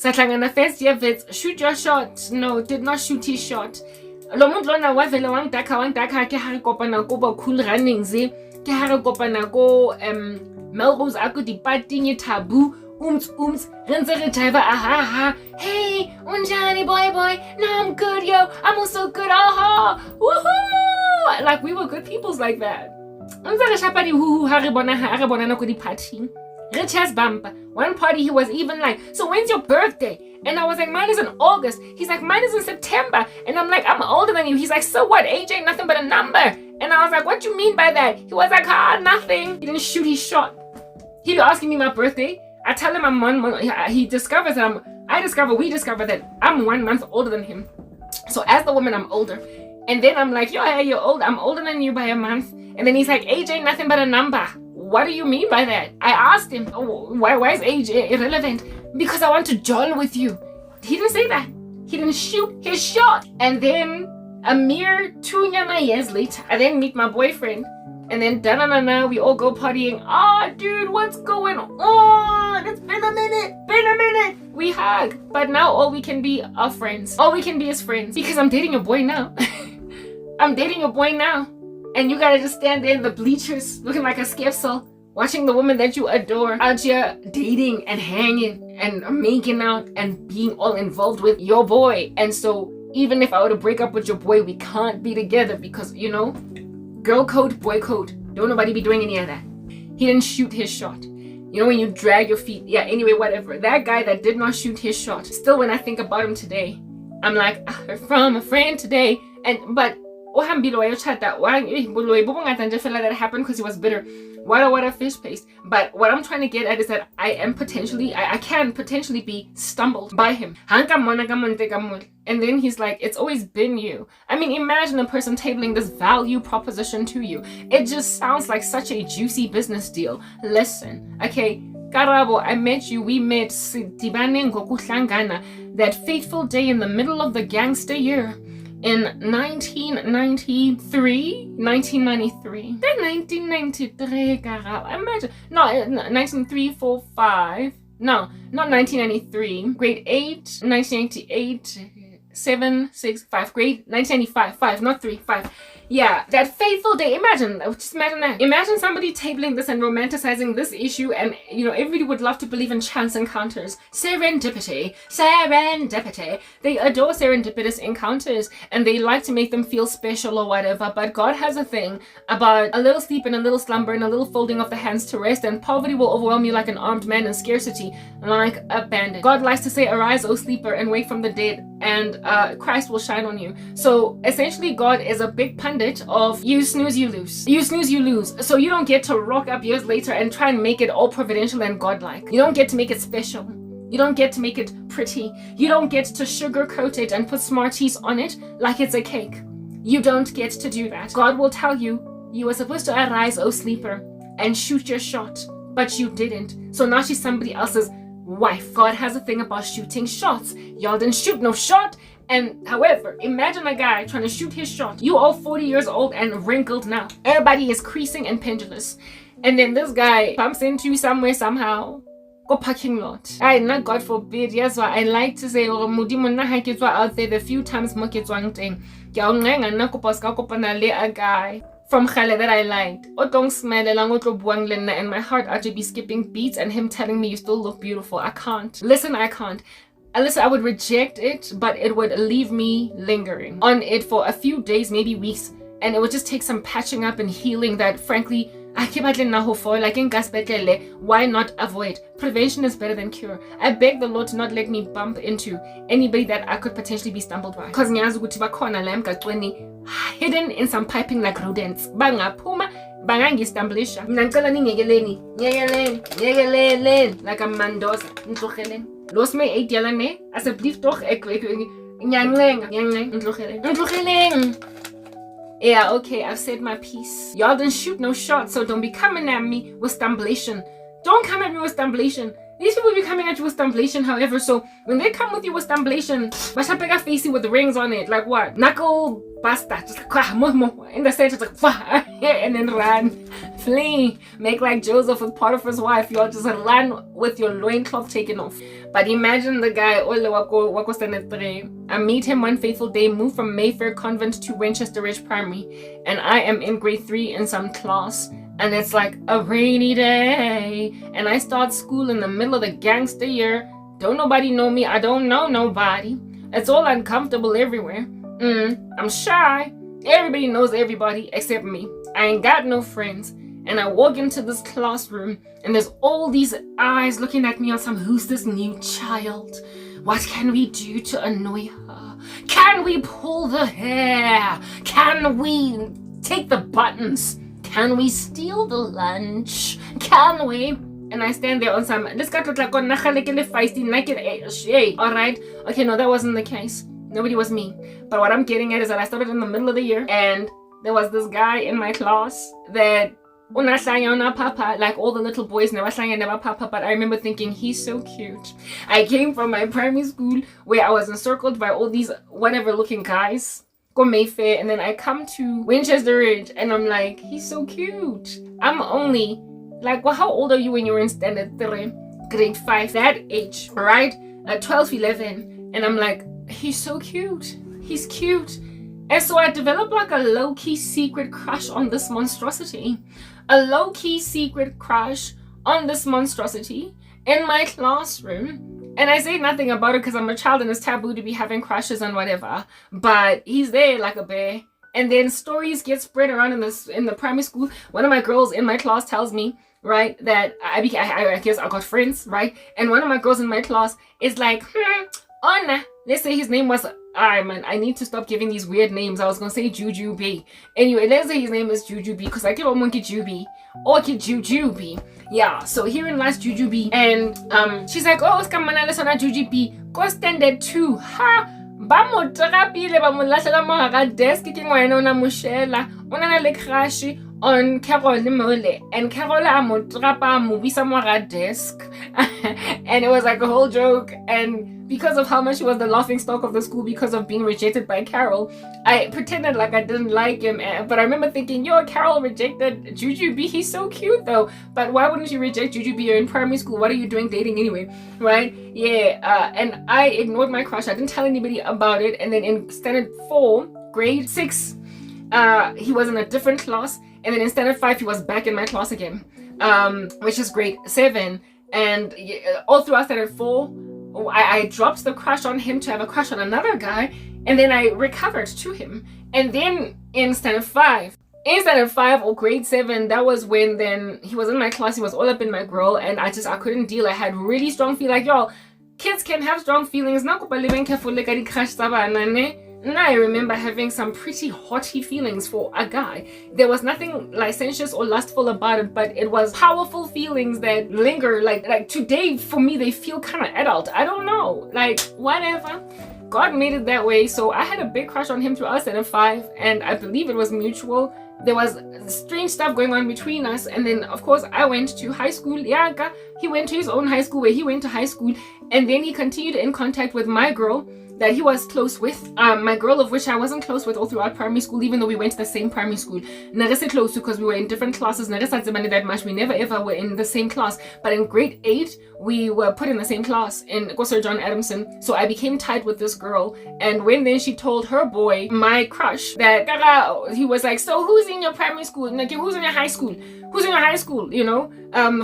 Satlangana first year vets, shoot your shot. No, did not shoot his shot. Lo muntu lona wavele wangidaka ke hare kopana ko ba cool runnings ke hare kopana ko Melrose ako dipating taboo ums renze re driver aha hey unjani boy no I'm good yo I'm also good aha woohoo like we were good peoples like that unze re shapadi hu ha re bona na ko di party re chest bump one party he was even like so when's your birthday and I was like mine is in August he's like mine is in September and I'm like I'm older than you he's like so what age ain't nothing but a number and I was like what do you mean by that he was like nothing he didn't shoot his shot he be asking me my birthday I tell him I'm 1 month. He discovers that we discover that I'm 1 month older than him. So as the woman, I'm older. And then I'm like, yo, hey, you're old. I'm older than you by a month. And then he's like, age ain't nothing but a number. What do you mean by that? I asked him, oh, why is age irrelevant? Because I want to join with you. He didn't say that. He didn't shoot his shot. And then a mere 2 years later, I then meet my boyfriend. And then we all go partying. Dude, what's going on? It's been a minute. We hug. But now all we can be are friends. All we can be is friends. Because I'm dating a boy now. I'm dating a boy now. And you gotta just stand there in the bleachers looking like a skepsel, watching the woman that you adore out here dating and hanging and making out and being all involved with your boy. And so even if I were to break up with your boy, we can't be together because, you know, girl code, boy code. Don't nobody be doing any of that. He didn't shoot his shot. You know when you drag your feet. Yeah, anyway, whatever. That guy that did not shoot his shot. Still, when I think about him today, I'm like, I heard from a friend today. But that happened because he was bitter. What a fish paste. But what I'm trying to get at is that I can potentially be stumbled by him. And then he's like, it's always been you. I mean, imagine a person tabling this value proposition to you. It just sounds like such a juicy business deal. Listen, okay, Karabo, I met you. We met that fateful day in the middle of the gangster year. In 1993. Then 1993, Karabo. Imagine. No, 1995. No, not 1993. Grade 8, 1998. 7, 6, 5, grade 1995, 5, not 3, 5. Yeah, that fateful day. Just imagine that. Imagine somebody tabling this and romanticizing this issue, and you know, everybody would love to believe in chance encounters. Serendipity. They adore serendipitous encounters and they like to make them feel special or whatever. But God has a thing about a little sleep and a little slumber and a little folding of the hands to rest, and poverty will overwhelm you like an armed man and scarcity like a bandit. God likes to say, arise, O sleeper, and wake from the dead, and Christ will shine on you. So essentially, God is a big pundit of you snooze, you lose. You snooze, you lose. So you don't get to rock up years later and try and make it all providential and godlike. You don't get to make it special. You don't get to make it pretty. You don't get to sugarcoat it and put Smarties on it like it's a cake. You don't get to do that. God will tell you, you were supposed to arise, O sleeper, and shoot your shot, but you didn't. So now she's somebody else's wife. God has a thing about shooting shots. Y'all didn't shoot no shot. And however, imagine a guy trying to shoot his shot. You all 40 years old and wrinkled now. Everybody is creasing and pendulous. And then this guy bumps into you somewhere somehow. Go parking lot. Not God forbid. Yes, I like to say, out there the few times mo ke tswang teng. Ke a ngenga nna kopa ska kopana le a guy from Khale that I liked. O tong smilelang o tlo buang le nna, and my heart actually be skipping beats and him telling me you still look beautiful. I can't. Listen, I can't. Listen, I would reject it, but it would leave me lingering on it for a few days, maybe weeks, and it would just take some patching up and healing that, frankly, why not avoid? Prevention is better than cure. I beg the Lord to not let me bump into anybody that I could potentially be stumbled by. Because hidden in some piping like rodents. Bangaphuma, bangangistumblisha. Mina ngicela ningekeleni. Nyekeleni. Like a mandoza. Ntlogeleni. Los me 8 jaar ne. Asseblief toch ek Ntlogeleni. Yeah, okay, I've said my piece. Y'all didn't shoot no shots, so don't be coming at me with stumbulation. Don't come at me with stumbulation. These people be coming at you with stamblation, however. So when they come with you with stamblation, bashapeka facey with the rings on it, like what? Knuckle basta, just like in the center, like and then run, flee, make like Joseph with Potiphar's wife. Y'all just run with your loincloth taken off. But imagine the guy, I meet him one fateful day, moved from Mayfair Convent to Winchester Ridge Primary, and I am in grade 3 in some class. And it's like a rainy day, and I start school in the middle of the gangster year. Don't nobody know me, I don't know nobody. It's all uncomfortable everywhere. I'm shy. Everybody knows everybody except me. I ain't got no friends. And I walk into this classroom, and there's all these eyes looking at me on some, who's this new child? What can we do to annoy her? Can we pull the hair? Can we take the buttons? Can we steal the lunch? Can we? And I stand there on some, this guy looked like feisty, naked, alright? Okay, no, that wasn't the case. Nobody was me. But what I'm getting at is that I started in the middle of the year, and there was this guy in my class that, like all the little boys never papa, but I remember thinking, he's so cute. I came from my primary school where I was encircled by all these whatever looking guys. Go Mayfair, and then I come to Winchester Ridge, and I'm like, he's so cute. I'm only like, well, how old are you when you were in standard 3, grade 5, that age, right? 12, 11, and I'm like, he's so cute. He's cute. And so I developed like a low-key secret crush on this monstrosity. A low-key secret crush on this monstrosity in my classroom. And I say nothing about it because I'm a child and it's taboo to be having crushes and whatever. But he's there like a bear. And then stories get spread around in the primary school. One of my girls in my class tells me, right, that I guess I got friends, right? And one of my girls in my class is like, let's say his name was, I need to stop giving these weird names. I was going to say Juju B. Anyway, let's say his name is Juju B because I keep on monkey Juby or Juju B. Yeah, so herein lies Juju B. And she's like, oh, Scum, listen to Juju B. Go standard 2. Ha! Ba mo trapile ba mo lahlela mo ga desk ke ngwana ona mo shela ona na le crush on Carol Mole, and Carol a mo trapa mo bisa mo ga desk. And it was like a whole joke, and because of how much he was the laughing stock of the school because of being rejected by Carol, I pretended like I didn't like him. But I remember thinking, yo, Carol rejected Juju B, he's so cute though. But why wouldn't you reject Juju B? You're in primary school, what are you doing dating anyway, right? Yeah, and I ignored my crush. I didn't tell anybody about it. And then in standard 4, grade 6, he was in a different class, and then in standard 5 he was back in my class again, which is grade 7. And all throughout standard 4, I dropped the crush on him to have a crush on another guy, and then I recovered to him. And then in standard 5 or grade 7, that was when then he was in my class, he was all up in my girl, and I couldn't deal. I had really strong feelings. Like, y'all, kids can have strong feelings. And I remember having some pretty haughty feelings for a guy. There was nothing licentious or lustful about it, but it was powerful feelings that linger. Like today, for me, they feel kind of adult. I don't know. Like, whatever. God made it that way. So I had a big crush on him throughout standard 5, and I believe it was mutual. There was strange stuff going on between us. And then, of course, I went to high school. Yaka, he went to his own high school where he went to high school. And then he continued in contact with my girl that he was close with, my girl of which I wasn't close with all throughout primary school, even though we went to the same primary school. Not say close to because we were in different classes. Not that much. We never ever were in the same class. But in grade 8, we were put in the same class in Sir John Adamson. So I became tight with this girl. And when then she told her boy, my crush, that he was like, so who's in your primary school? Like, who's in your high school? Who's in your high school? You know,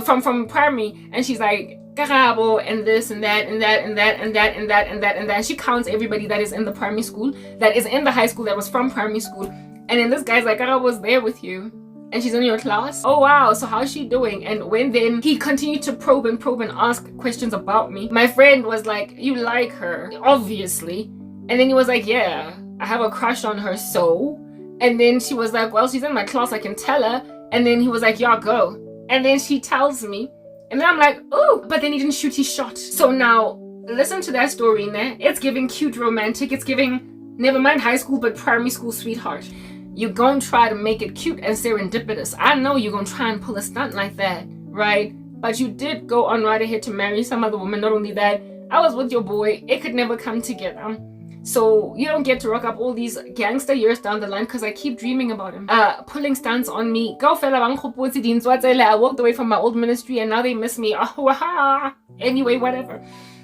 from primary. And she's like, Karabo, and this and that and that and that and that and that and that and that. And she counts everybody that is in the primary school, that is in the high school, that was from primary school. And then this guy's like, Karabo was there with you, and she's in your class. Oh wow, so how's she doing? And when then he continued to probe and ask questions about me, my friend was like, you like her, obviously. And then he was like, yeah, I have a crush on her, so. And then she was like, well, she's in my class, I can tell her. And then he was like, yeah, go. And then she tells me. And then I'm like, oh, but then he didn't shoot his shot. So now, listen to that story, ne? It's giving cute romantic. It's giving, never mind high school, but primary school sweetheart. You're going to try to make it cute and serendipitous. I know you're going to try and pull a stunt like that, right? but you did go on right ahead to marry some other woman. Not only that, I was with your boy. It could never come together. So you don't get to rock up all these gangster years down the line because I keep dreaming about him. Pulling stunts on me. I walked away from my old ministry and now they miss me. Anyway, whatever.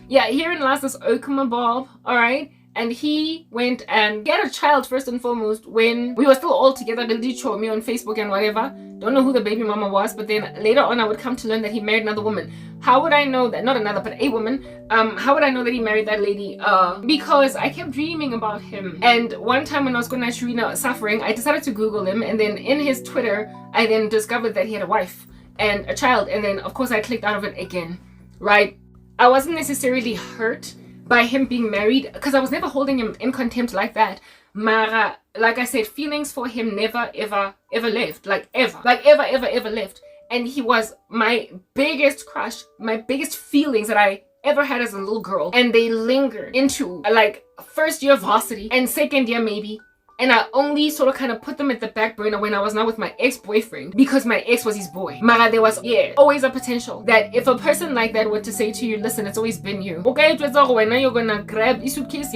Yeah, herein lies this Okuma Bob, alright? And he went and get a child first and foremost when we were still all together. They'll show me on Facebook and whatever. Don't know who the baby mama was, but then later on I would come to learn that he married another woman. How would I know that? Not another, but a woman. How would I know that he married that lady? Because I kept dreaming about him. And one time when I was going to Shirina suffering, I decided to Google him. And then in his Twitter, I then discovered that he had a wife and a child. And then, of course, I clicked out of it again, right? I wasn't necessarily hurt by him being married because I was never holding him in contempt like that. Mara, like I said, feelings for him never, ever, ever left. Like ever left. And he was my biggest crush, my biggest feelings that I ever had as a little girl. And they lingered into like first year varsity and second year maybe. And I only sort of kind of put them at the back burner when I was not with my ex-boyfriend because my ex was his boy. Mara, there was, always a potential that if a person like that were to say to you, listen, it's always been you. Okay, you're gonna grab your suitcase,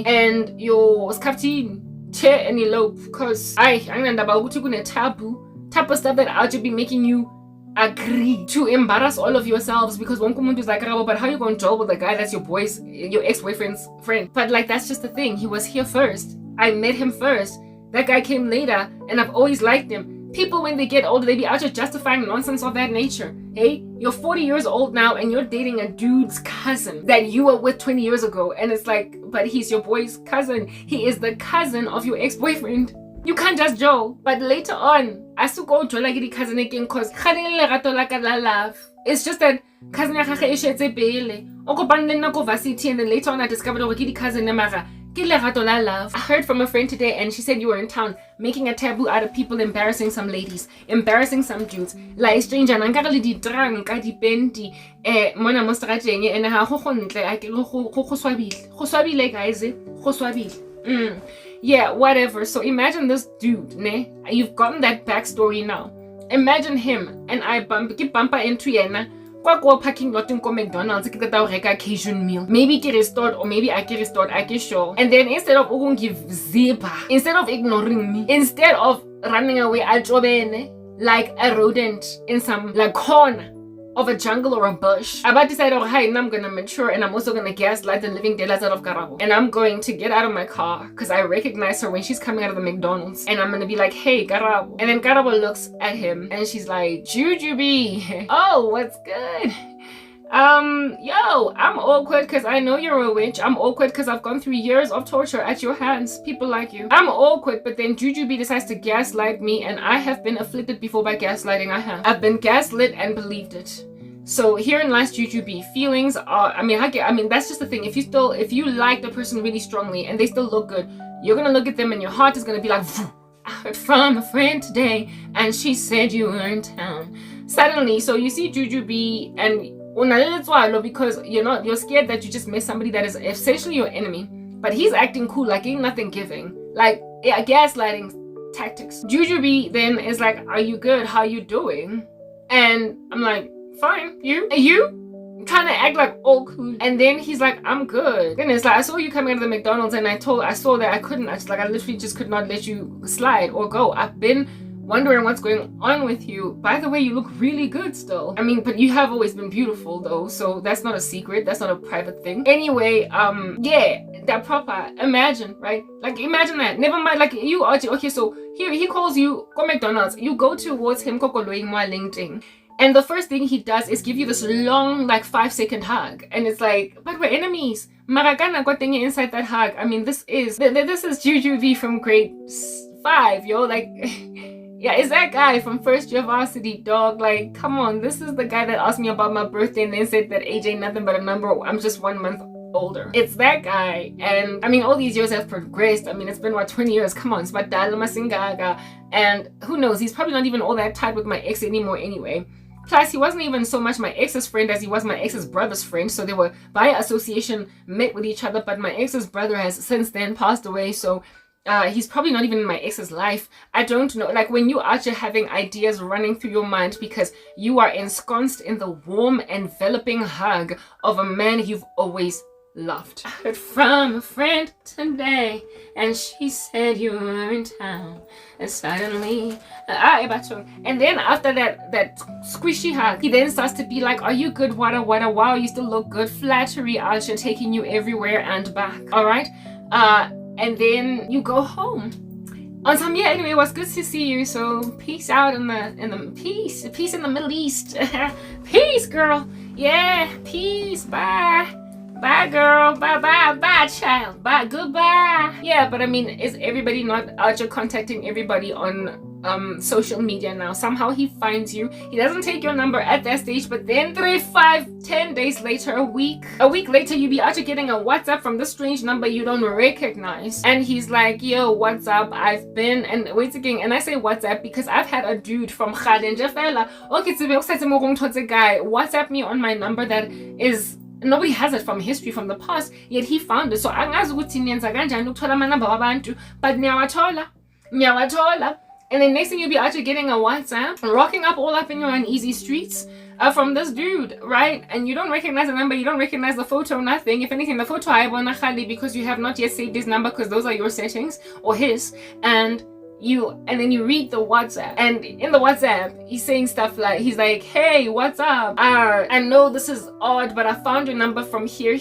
and your scarf chair and elope because I'm about to taboo type of stuff that I'll just be making you agree to embarrass all of yourselves because one woman is like, Karabo, but how you going to job with a guy that's your ex-boyfriend's friend? But like, that's just the thing. He was here first. I met him first. That guy came later and I've always liked him. People, when they get older, they be out here justifying nonsense of that nature. Hey, you're 40 years old now and you're dating a dude's cousin that you were with 20 years ago. And it's like, but he's your boy's cousin. He is the cousin of your ex-boyfriend. You can't just Joe. But later on, I still go Joe like the cousin again because it's just that cousin varsity and then later on I discovered the cousin I heard from a friend today and she said you were in town making a taboo out of people embarrassing some ladies, embarrassing some dudes. Like stranger nankare di drunk ka di penti mona mo strateng and ha go ntle a ke go swabile guys go swabile. Yeah, whatever. So imagine this dude, ne? You've gotten that backstory now. Imagine him and I bump into yena. Kwa parking lot in McDonald's, ke tata reka occasion meal. Maybe get restored or maybe I get restored, I get sure. And then instead of give zipper, instead of ignoring me, instead of running away, I like a rodent in some like corner of a jungle or a bush. I decided, hey, I'm gonna mature and I'm also gonna gaslight the living daylights out of Karabo. And I'm going to get out of my car because I recognize her when she's coming out of the McDonald's. And I'm gonna be like, hey, Karabo. And then Karabo looks at him and she's like, Jujubee. Oh, what's good? Yo, I'm awkward because I know you're a witch. I'm awkward because I've gone through years of torture at your hands. People like you. I'm awkward, but then Jujubee decides to gaslight me, and I have been afflicted before by gaslighting. I've been gaslit and believed it. So herein lies Jujubee. Feelings are, I mean, that's just the thing. If you like the person really strongly and they still look good, you're gonna look at them and your heart is gonna be like, I heard from a friend today, and she said you were in town. Suddenly, so you see Jujubee and because you're scared that you just met somebody that is essentially your enemy, but he's acting cool, like ain't nothing giving, like gaslighting tactics. Jujubee then is like, are you good? How you doing? And I'm like, fine. You trying to act like all cool, and then he's like, I'm good. Then it's like, I saw you coming out of the McDonald's and I saw that I literally just could not let you slide or go. I've been wondering what's going on with you. By the way, you look really good still. I mean, but you have always been beautiful though, so that's not a secret, that's not a private thing. Anyway, yeah, that proper, imagine, right? Like, imagine that. Never mind, like, you are, okay, so here he calls you, go McDonald's, you go towards him, LinkedIn. And the first thing he does is give you this long, like 5-second hug. And it's like, but we're enemies. Maragana got thing inside that hug. I mean, this is Jujubee from grade 5, yo, like, yeah, it's that guy from first year varsity, dog. Like, come on, this is the guy that asked me about my birthday and then said that age ain't nothing but a number. I'm just 1 month older. It's that guy. And I mean, all these years have progressed. I mean, it's been 20 years. Come on, it's Masingaga. And who knows, he's probably not even all that tight with my ex anymore anyway. Plus, he wasn't even so much my ex's friend as he was my ex's brother's friend. So they were, by association, met with each other. But my ex's brother has since then passed away. So He's probably not even in my ex's life. I don't know. Like when you are just having ideas running through your mind because you are ensconced in the warm, enveloping hug of a man you've always loved. I heard from a friend today, and she said you were in town, and suddenly, and then after that squishy hug, he then starts to be like, "Are you good? Wow, you still look good. Flattery, Asha, taking you everywhere and back. All right, and then you go home." On time, yeah. Anyway, it was good to see you. So peace out in the peace in the Middle East. Peace, girl. Yeah, peace. Bye. Bye, girl. Bye, child. Bye, goodbye. Yeah, but I mean, is everybody not out here contacting everybody on social media now? Somehow he finds you. He doesn't take your number at that stage, but then 3, 5, 10 days later, a week later, you be out here getting a WhatsApp from this strange number you don't recognize. And he's like, "Yo, what's up? I've been," and wait again, and I say WhatsApp because I've had a dude from Galenje fella, okay, guy WhatsApp me on my number that is, nobody has it from history from the past, yet he found it. So angazi ukuthi niyenza kanjani ukuthola amanamba wabantu, but nyawathola. And then next thing you'll be actually getting a WhatsApp, rocking up all up in your uneasy streets from this dude, right? And you don't recognize the number, you don't recognize the photo, nothing. If anything, the photo I want because you have not yet saved his number because those are your settings or his. And then you read the WhatsApp, and in the WhatsApp he's saying stuff like, he's like, "Hey, what's up? I know this is odd, but I found your number from here.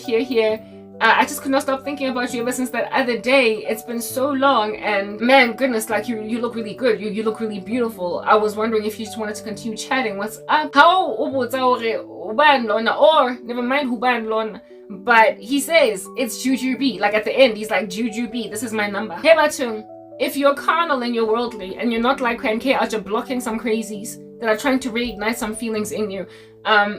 I just could not stop thinking about you ever since that other day. It's been so long, and man, goodness, like you look really good. You look really beautiful. I was wondering if you just wanted to continue chatting. What's up? How or never mind who ban lona." But he says it's Juju B. Like at the end, he's like, "Juju B, this is my number." Hey, Batung, if you're carnal and you're worldly and you're not like K out you're blocking some crazies that are trying to reignite some feelings in you,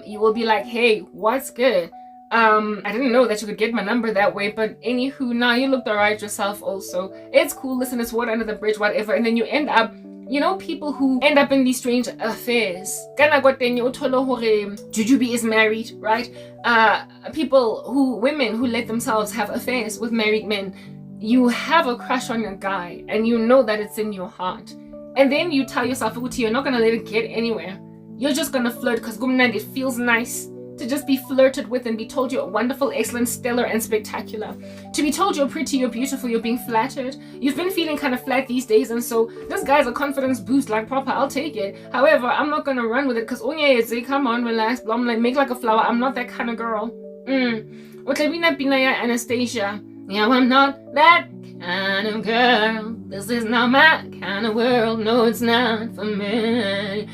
you will be like, "Hey, what's good? I didn't know that you could get my number that way, but anywho, nah, you looked alright yourself also. It's cool, listen, it's water under the bridge, whatever." And then you end up, you know, people who end up in these strange affairs. Jujubi is married, right? Women who let themselves have affairs with married men. You have a crush on your guy, and you know that it's in your heart. And then you tell yourself, you're not gonna let it get anywhere. You're just gonna flirt because it feels nice to just be flirted with and be told you're wonderful, excellent, stellar, and spectacular. To be told you're pretty, you're beautiful, you're being flattered. You've been feeling kind of flat these days, and so this guy's a confidence boost, like proper, I'll take it. However, I'm not gonna run with it because, come on, relax, blah, blah, make like a flower. I'm not that kind of girl. Anastasia. Yeah, I'm not that kind of girl. This is not my kind of world. No, it's not for me.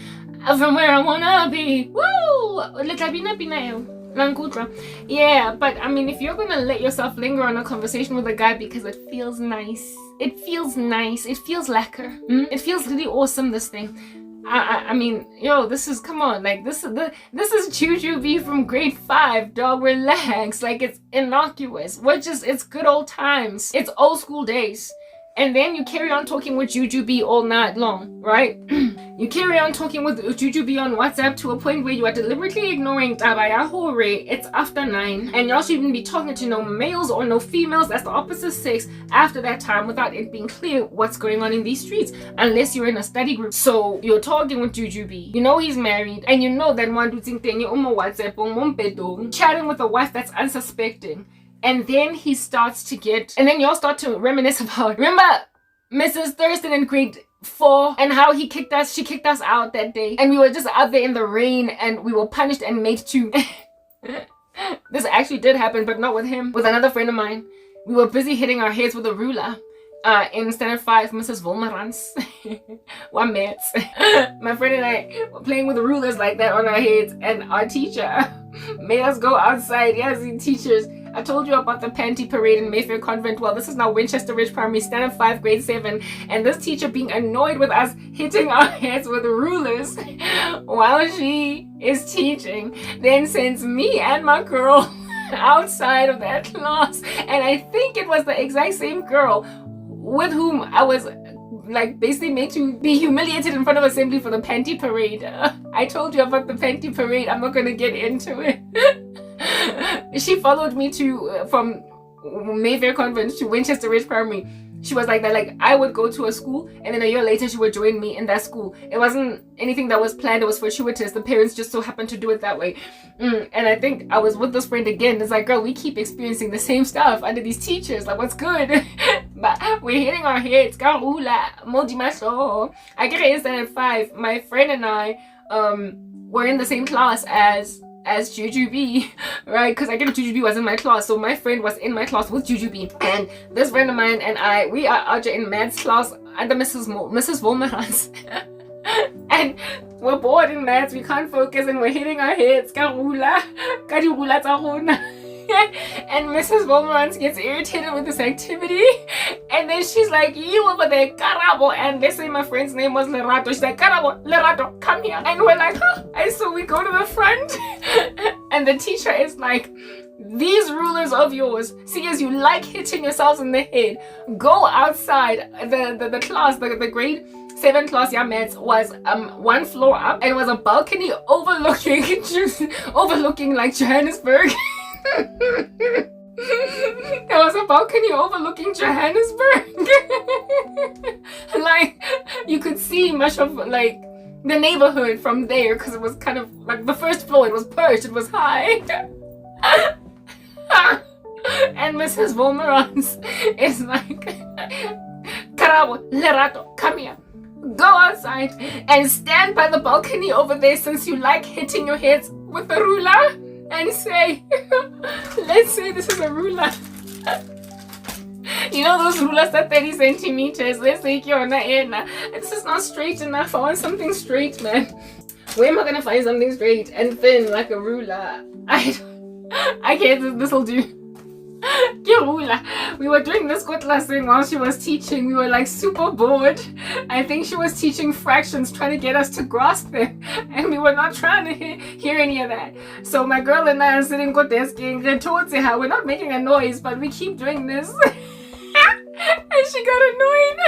From where I wanna be. Woo! Yeah, but I mean, if you're gonna let yourself linger on a conversation with a guy because it feels nice, it feels lekker. It feels really awesome, this thing. I mean, yo, this is, come on, like this is Juju B from grade 5, dog. Relax, like it's innocuous. It's good old times. It's old school days. And then you carry on talking with Juju B all night long, right? You carry on talking with Juju B on WhatsApp to a point where you are deliberately ignoring Tabaya Hore. It's after 9, and you also shouldn't be talking to no males or no females that's the opposite sex after that time without it being clear what's going on in these streets, unless you're in a study group. So you're talking with Juju B. You know he's married, and you know that WhatsApp chatting with a wife that's unsuspecting. And then he starts to get, and then y'all start to reminisce about, remember Mrs. Thurston in grade 4 and how she kicked us out that day, and we were just out there in the rain and we were punished and made to this actually did happen, but not with him, with another friend of mine. We were busy hitting our heads with a ruler in standard 5, Mrs. Volmerans. One minute. My friend and I were playing with the rulers like that on our heads, and our teacher made us go outside. Yes, teachers, I told you about the panty parade in Mayfair Convent. Well, this is now Winchester Ridge Primary, standard 5, grade 7, and this teacher being annoyed with us hitting our heads with rulers while she is teaching, then sends me and my girl outside of that class. And I think it was the exact same girl with whom I was like basically made to be humiliated in front of assembly for the panty parade. I told you about the panty parade. I'm not gonna get into it. She followed me from Mayfair Convent to Winchester Ridge Primary she was like that. Like, I would go to a school, and then a year later she would join me in that school. It wasn't anything that was planned. It was fortuitous. The parents just so happened to do it that way. And I think I was with this friend again. It's like, girl, we keep experiencing the same stuff under these teachers. Like, what's good? But we're hitting our heads. I get it at 5. My friend and I were in the same class as Juju B, right? Because I get Juju B was in my class, so my friend was in my class with Juju B, and this friend of mine and we are out in maths class under Mrs. Volmerans. And we're bored in maths, we can't focus, and we're hitting our heads. And Mrs. Volmerans gets irritated with this activity, and then she's like, you over there, Karabo. And they say my friend's name was Lerato. She's like, Karabo, Lerato, come here. And we're like, huh? And so we go to the front, and the teacher is like, these rulers of yours, see as you like hitting yourselves in the head, go outside. The class, the grade 7 class, yeah, maths, was 1 floor up, and it was a balcony overlooking like Johannesburg. There was a balcony overlooking Johannesburg. Like, you could see much of like the neighborhood from there, because it was kind of like the first floor. It was perched, it was high. And Mrs. Volmerans is like, Karabo, Lerato, come here. Go outside and stand by the balcony over there, since you like hitting your heads with the ruler, and say, let's say this is a ruler. You know those rulers that 30 centimeters? Let's say this is not straight enough. I want something straight, man. Where am I gonna find something straight and thin like a ruler? I can't. This will do. We were doing this good lesson while she was teaching. We were like super bored. I think she was teaching fractions, trying to get us to grasp it, and we were not trying to hear any of that. So my girl and I are sitting good desking, and towards her, we're not making a noise, but we keep doing this. And she got annoyed.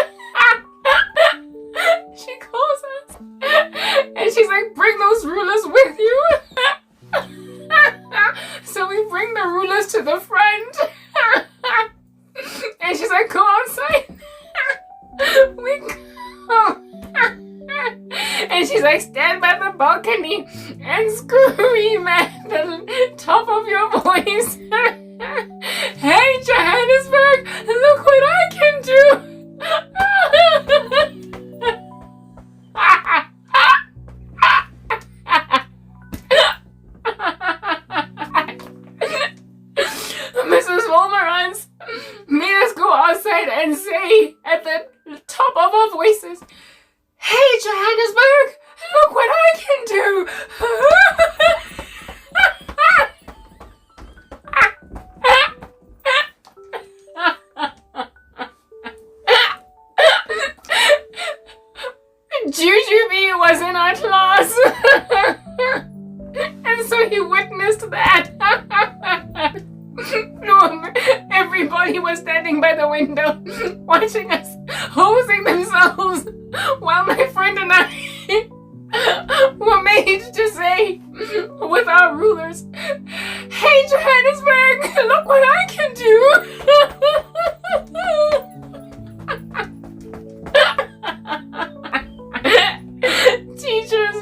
She calls us, and she's like, bring those rulers with you. So we bring the rulers to the front. And she's like, go outside. We go. And she's like, stand by the balcony and scream at the top of your voice. Hey, Johannesburg, look what I can do. Mrs. Volmerans made us go outside and say at the top of our voices, hey, Johannesburg, look what I can do. Juju B was in our class. And so he witnessed that. Everybody was standing by the window watching us hosing themselves while my friend and I were made to say with our rulers, hey, Johannesburg, look what I can do. Teachers,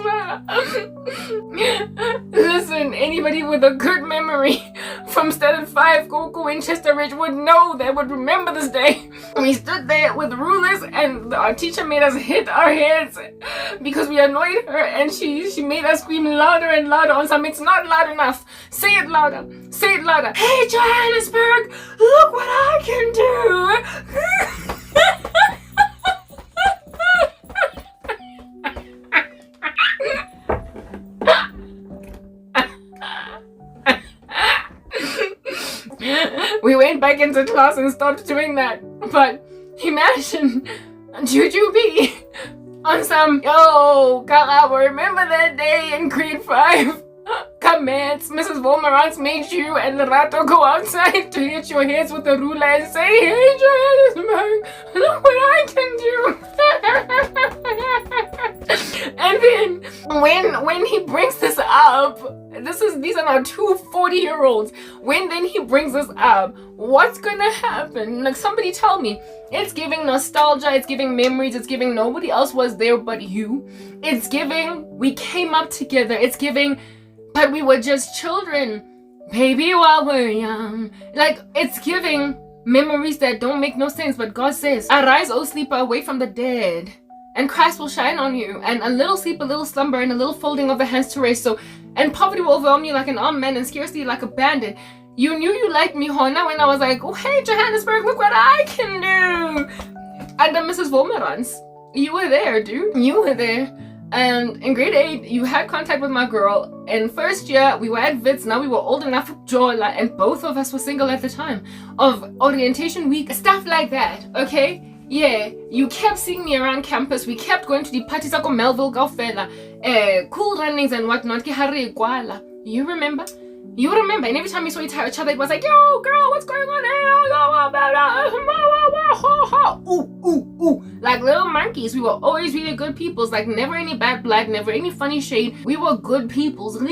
listen, anybody with a good memory from Standard 5, Goku, Winchester Ridge would know that, would remember this day. We stood there with rulers, and our teacher made us hit our heads because we annoyed her, and she made us scream louder and louder on something. It's not loud enough. Say it louder. Say it louder. Hey, Johannesburg, look what I can do. We went back into class and stopped doing that. But imagine Juju B on some, yo, Karabo, remember that day in grade 5? Comments, Mrs. Volmerans made you and Lerato go outside to hit your heads with a ruler and say, hey, Johannesburg, look what I can do. And then when he brings this up, these are now two 40-year-olds. When then he brings this up, what's gonna happen? Like, somebody tell me. It's giving nostalgia, it's giving memories, it's giving nobody else was there but you. It's giving we came up together. It's giving but we were just children, baby, while we're young. Like, it's giving memories that don't make no sense, but God says, arise, O sleeper, awake from the dead, and Christ will shine on you. And a little sleep, a little slumber, and a little folding of the hands to rest. So, and poverty will overwhelm you like an armed man, and scarcity like a bandit. You knew you liked me, Hona, when I was like, oh, hey, Johannesburg, look what I can do. And Mrs. Volmerans, you were there, dude. You were there. And in grade 8, you had contact with my girl. In first year, we were at Wits. Now we were old enough for Jola, and both of us were single at the time. Of orientation week, stuff like that, okay? Yeah, you kept seeing me around campus. We kept going to the parties like Melville, Gaufela, cool runnings and whatnot. You remember? You remember? And every time we saw each other, it was like, yo, girl, what's going on? Ooh, ooh, ooh. Like little monkeys. We were always really good peoples. Like, never any bad blood, never any funny shade. We were good peoples. And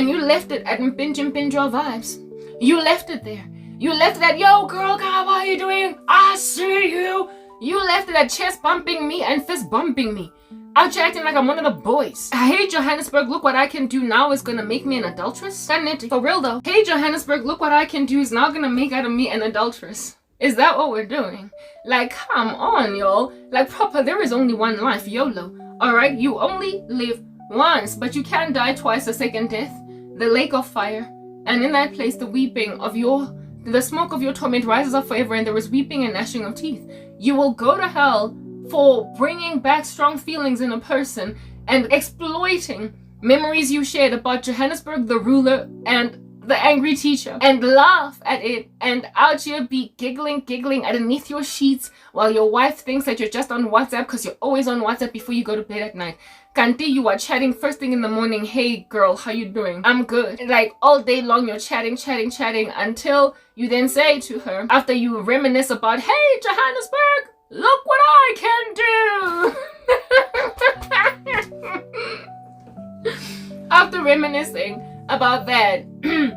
you left it at Mpinjim Pinjo vibes. You left it there. You left it at, yo, girl, how are you doing? I see you. You left it at chest bumping me and fist bumping me. Out here acting like I'm one of the boys. Hey, Johannesburg, look what I can do now is gonna make me an adulteress? For real, though. Hey, Johannesburg, look what I can do is now gonna make out of me an adulteress. Is that what we're doing? Like, come on, y'all. Like, proper, there is only one life, YOLO. Alright, you only live once, but you can die twice, a second death. The lake of fire. And in that place, the smoke of your torment rises up forever, and there is weeping and gnashing of teeth. You will go to hell for bringing back strong feelings in a person and exploiting memories you shared about Johannesburg, the ruler, and the angry teacher, and laugh at it, and out here be giggling underneath your sheets while your wife thinks that you're just on WhatsApp because you're always on WhatsApp before you go to bed at night. Kanti, you are chatting first thing in the morning. Hey girl, how you doing? I'm good. Like, all day long you're chatting until you then say to her, after you reminisce about, hey, Johannesburg, look what I can do. After reminiscing about that,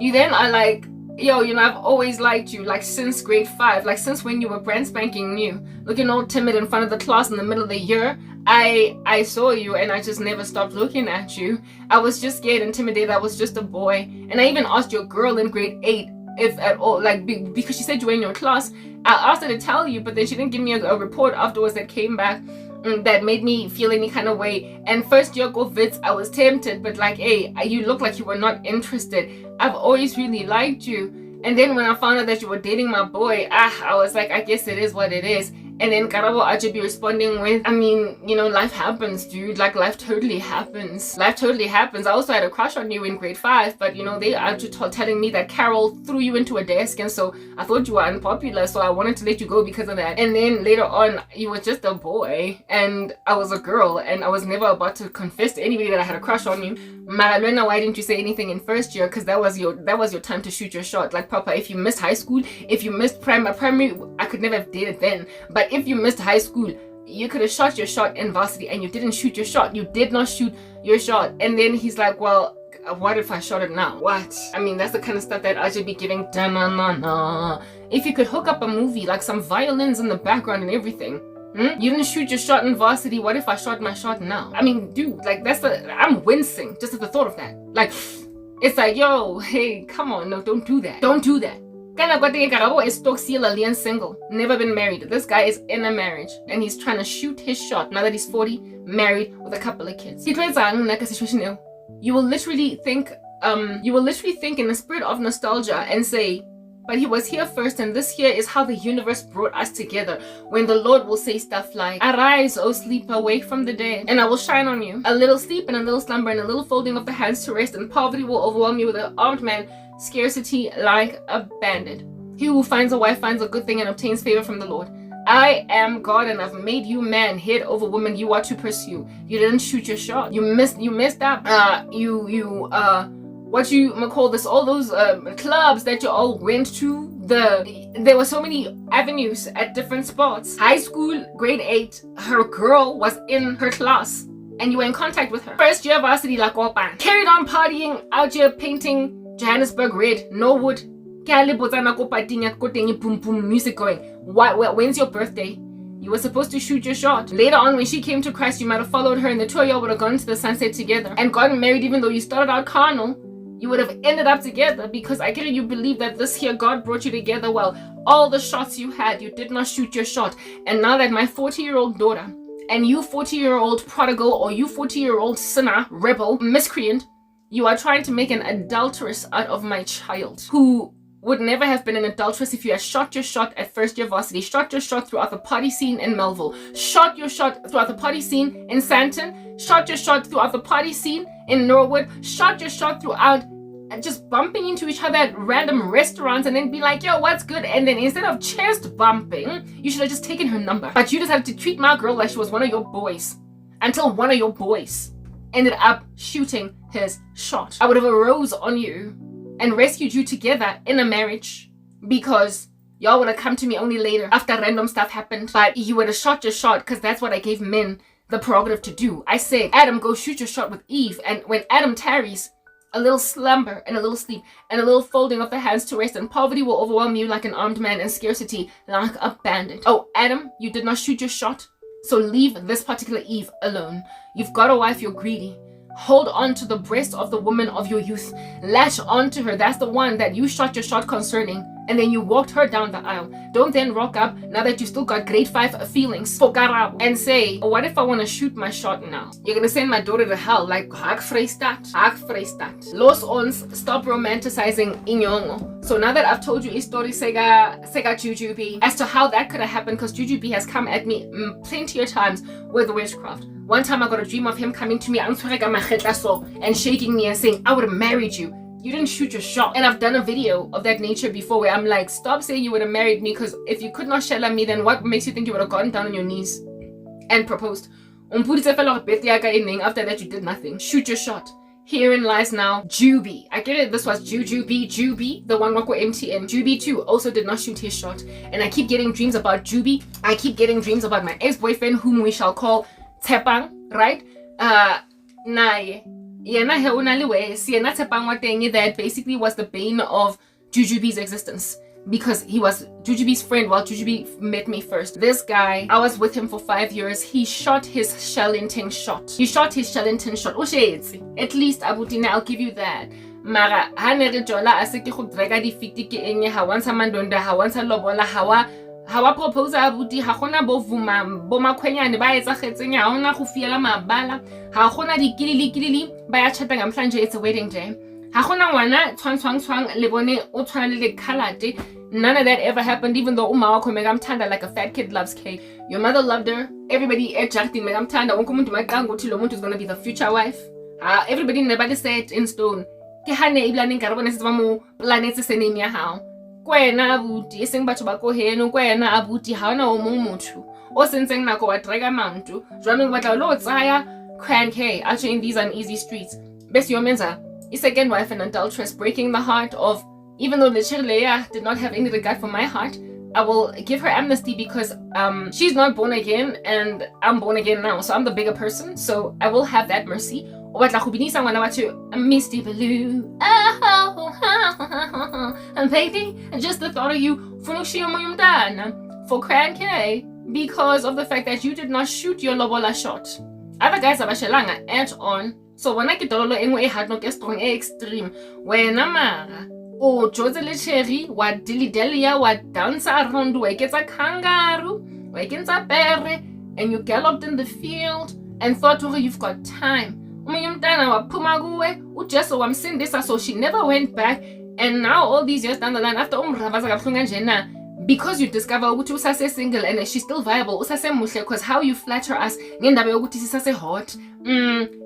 you then are like, yo, you know, I've always liked you, like since grade 5, like since when you were brand spanking new, looking all timid in front of the class in the middle of the year. I saw you and I just never stopped looking at you. I was just scared, intimidated. I was just a boy. And I even asked your girl in grade 8 if at all, like, because she said you were in your class. I asked her to tell you, but then she didn't give me a report afterwards that came back that made me feel any kind of way. And first year go Wits, I was tempted, but like, hey, you look like you were not interested. I've always really liked you. And then when I found out that you were dating my boy, I was like, I guess it is what it is. And then Karabo actually be responding with, I mean, you know, life happens, dude. Like, life totally happens. Life totally happens. I also had a crush on you in grade 5, but, you know, they are actually telling me that Carol threw you into a desk, and so I thought you were unpopular, so I wanted to let you go because of that. And then later on, you were just a boy, and I was a girl, and I was never about to confess to anybody that I had a crush on you. Maralena, why didn't you say anything in first year? Because that was your time to shoot your shot. Like, Papa, if you missed high school, if you missed primary, I could never have dated then. But if you missed high school, you could have shot your shot in varsity, and you didn't shoot your shot. You did not shoot your shot. And then he's like, well, what if I shot it now? What? I mean, that's the kind of stuff that I should be giving. Da-na-na-na. If you could hook up a movie, like some violins in the background and everything. You didn't shoot your shot in varsity. What if I shot my shot now? I mean, dude, like, I'm wincing just at the thought of that. Like, it's like, yo, hey, come on, no, don't do that. Don't do that. Karabo is still alien single, never been married. This guy is in a marriage, and he's trying to shoot his shot now that he's 40, married with a couple of kids. You will literally think in the spirit of nostalgia and say, but he was here first, and this here is how the universe brought us together. When the Lord will say stuff like, arise, O sleeper, awake from the dead, and I will shine on you. A little sleep and a little slumber and a little folding of the hands to rest, and poverty will overwhelm you with an armed man, scarcity like a bandit. He who finds a wife finds a good thing and obtains favor from the Lord. I am God, and I've made you man, head over woman. You are to pursue. You didn't shoot your shot. You messed up. what you call this, all those clubs that you all went to. There were so many avenues at different spots. High school, grade 8, her girl was in her class and you were in contact with her. First year varsity, la kopa. Carried on partying, out here painting Johannesburg red, Norwood. Music going. When's your birthday? You were supposed to shoot your shot. Later on, when she came to Christ, you might have followed her and the two of y'all would have gone to the sunset together and gotten married. Even though you started out carnal, you would have ended up together because I get it, you believe that this here God brought you together. Well, all the shots you had, you did not shoot your shot. And now that my 40-year-old daughter and you 40-year-old prodigal or you 40-year-old sinner, rebel, miscreant, you are trying to make an adulteress out of my child who would never have been an adulteress if you had shot your shot at first year varsity, shot your shot throughout the party scene in Melville, shot your shot throughout the party scene in Sandton, shot your shot throughout the party scene in Norwood, shot your shot throughout just bumping into each other at random restaurants and then be like, yo, what's good? And then instead of chest bumping, you should have just taken her number. But you decided to treat my girl like she was one of your boys until one of your boys ended up shooting his shot. I would have arose on you and rescued you together in a marriage because y'all would have come to me only later after random stuff happened. But you would have shot your shot because that's what I gave men the prerogative to do. I said, Adam, go shoot your shot with Eve. And when Adam tarries, a little slumber and a little sleep and a little folding of the hands to rest, and poverty will overwhelm you like an armed man and scarcity like a bandit. Oh, Adam, you did not shoot your shot, so leave this particular Eve alone. You've got a wife, you're greedy. Hold on to the breast of the woman of your youth. Latch on to her. That's the one that you shot your shot concerning. And then you walked her down the aisle. Don't then rock up, now that you still got grade 5 feelings, for Karabo, and say, oh, what if I want to shoot my shot now? You're going to send my daughter to hell. Like, hak freestat. Los ons, stop romanticizing inyongo. So now that I've told you a story, Sega Jujubee, as to how that could have happened, because Jujubee has come at me plenty of times with witchcraft. One time I got a dream of him coming to me and shaking me and saying, I would have married you. You didn't shoot your shot. And I've done a video of that nature before where I'm like, stop saying you would have married me, because if you could not shell at me, then what makes you think you would have gotten down on your knees and proposed? After that, you did nothing. Shoot your shot. Herein lies now Jubee. I get it, this was Jubee, the one wako MTN. Jubee too also did not shoot his shot. And I keep getting dreams about Jubee. I keep getting dreams about my ex-boyfriend, whom we shall call Tepang, right? Naye. That basically was the bane of Jujubee's existence, because he was Jujubee's friend while Jujubee met me first. This guy, I was with him for 5 years. He shot his Shellington shot. At least Abutina, I'll give you that. Mara hanere jola aseke go drega di fiti ke enge ha wansa mandonda ha wansa lobola ha wa propose abuti ha gona bo vuma bo makhwenyane ba etsa getseng ha ona go fiela mabala ha gona dikilili ba ya chata ngamhlanje, it's a wedding day. Ha gona ngwana tshwang le bone o tshwana le khalate. None of that ever happened, even though uma wakho megamthanda like a fat kid loves cake. Your mother loved her. Everybody at Jackie megamthanda. Wonke umuntu maqanga uthi lo muntu is going to be the future wife. Everybody never set in stone. Ke hane iblane Karabo ne setswa mo planet se name ya hao. Kwena abuti eseng batho ba ko heno, kwena abuti ha ona o mong motho o sentseng nako wa drega mantu jwanong batla lo tsaya crank hey actually in these uneasy streets. Best yomenza is second wife and adulteress, breaking the heart of, even though the Leia did not have any regard for my heart, I will give her amnesty because she's not born again and I'm born again now, so I'm the bigger person, so I will have that mercy. Misty Blue, and baby, just the thought of you for crank because of the fact that you did not shoot your lobola shot. Other guys are bashelanga at on. So when I get dololo engwe had no strong extreme. When amara o Jose le cherry wa dilly delia wa dance around wa a kangaroo wa a pere, and you galloped in the field and thought, oh, you've got time. So she never went back, and now all these years down the line, after because you discover ukuthi usase single and she's still viable, usase muhle, because how you flatter us ngendaba yokuthi sisase hot.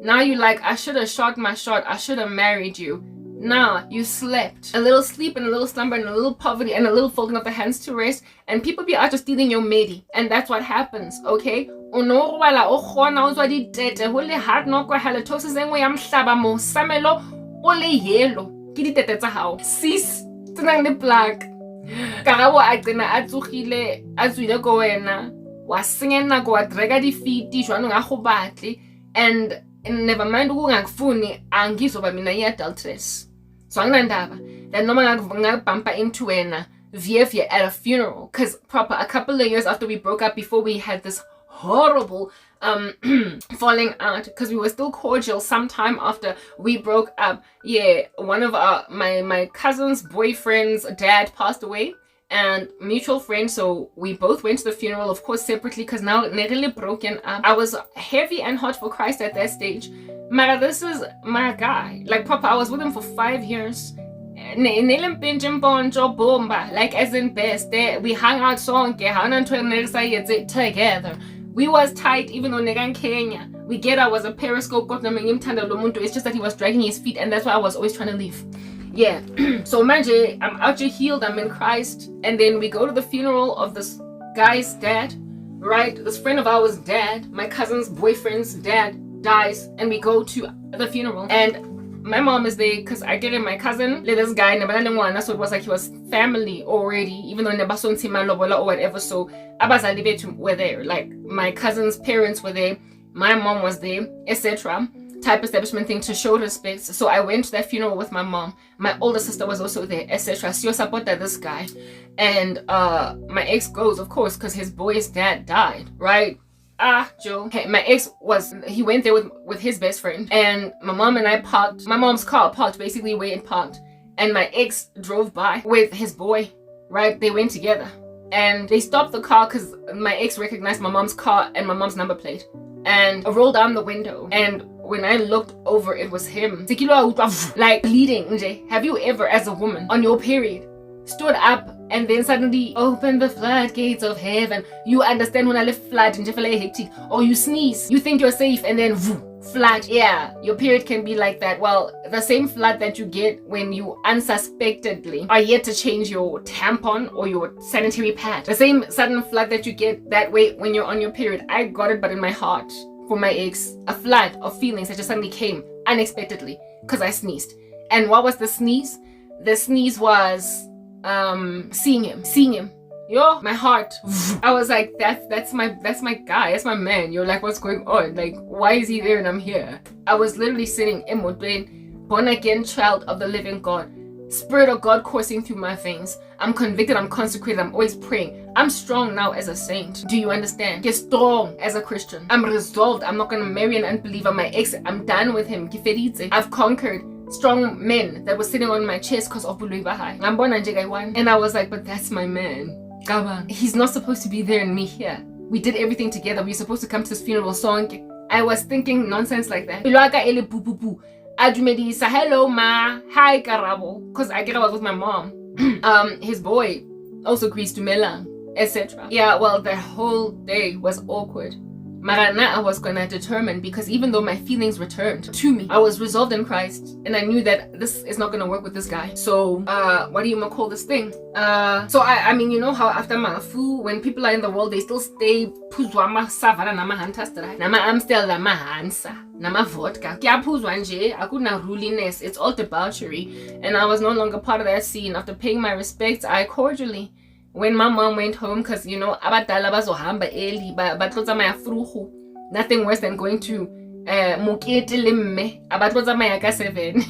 Now you like, I should have shot my shot, I should have married you. Nah, you slept. A little sleep and a little slumber and a little poverty and a little folding of the hands to rest, and people be out just stealing your medi, and that's what happens, okay? ole yellow ke ditete tsa hao sis tsenang le plug Karabo a tsena a tsogile a tswile ko wena wa senya nako wa drega difiti jwanong a go batle and never mind ukungakufuni angizoba mina i-adulteress so anginandaba then noma ngabumpa into wena via at a funeral because proper a couple of years after we broke up before we had this horrible falling out because we were still cordial sometime after we broke up. Yeah, one of my cousin's boyfriend's dad passed away and mutual friends, so we both went to the funeral, of course separately because now nearly broken up. I was heavy and hot for Christ at that stage. Mara, this is my guy, like proper. I was with him for 5 years. Like as in best, we hung out together. We was tight even though negan Kenya. We get I was a periscope. It's just that he was dragging his feet, and that's why I was always trying to leave. Yeah. So manje, I'm out here healed, I'm in Christ, and then we go to the funeral of this guy's dad, right? This friend of ours' dad, my cousin's boyfriend's dad dies, and we go to the funeral, and my mom is there because I get in my cousin, this guy, so it was like he was family already, even though or whatever. So abazali were there, like my cousin's parents were there, my mom was there, etc. Type establishment thing to show respect. So I went to that funeral with my mom. My older sister was also there, etc. So you support that this guy, and my ex goes, of course, because his boy's dad died, right? Joe. Hey, my ex he went there with his best friend, and my mom and I parked. My mom's car parked basically where it parked, and my ex drove by with his boy, right? They went together, and they stopped the car because my ex recognized my mom's car and my mom's number plate, and rolled down the window. And when I looked over, it was him, like bleeding. Have you ever, as a woman on your period, stood up and then suddenly open the floodgates of heaven? You understand when I live flood and hectic, or you sneeze, you think you're safe, and then flood. Yeah, your period can be like that. Well, the same flood that you get when you unsuspectedly are yet to change your tampon or your sanitary pad, the same sudden flood that you get that way when you're on your period. I got it, but in my heart, for my ex, a flood of feelings that just suddenly came unexpectedly because I sneezed. And what was the sneeze? The sneeze was seeing him. Yo, my heart. I was like, that's my guy, that's my man. You're like, what's going on? Like, why is he there and I'm here? I was literally sitting in born again child of the living God, Spirit of God coursing through my veins. I'm convicted, I'm consecrated, I'm always praying. I'm strong now as a saint. Do you understand? Get strong as a Christian. I'm resolved. I'm not gonna marry an unbeliever. My ex, I'm done with him. I've conquered strong men that were sitting on my chest because of Buluibahai. And I was like, but that's my man. He's not supposed to be there and me here. We did everything together. We were supposed to come to this funeral song. I was thinking nonsense like that. Hello ma, hi Karabo, because I was with my mom. His boy also agrees to Melang, etc. Yeah, well, the whole day was awkward. Marana, I was gonna determine, because even though my feelings returned to me, I was resolved in Christ, and I knew that this is not gonna work with this guy. So, what do you call this thing? So I mean, you know how after Mafu, when people are in the world, they still stay puzwama savara nama hantastra, nama amstel nama hansa, nama vodka. Kya puzwanje, akuna ruliness. It's all debauchery, and I was no longer part of that scene. After paying my respects, I cordially, when my mom went home, because you know abadala bazohamba early, batlotsamaya fruhu, nothing worse than going to mukete limme abatlotsamaya ka 7.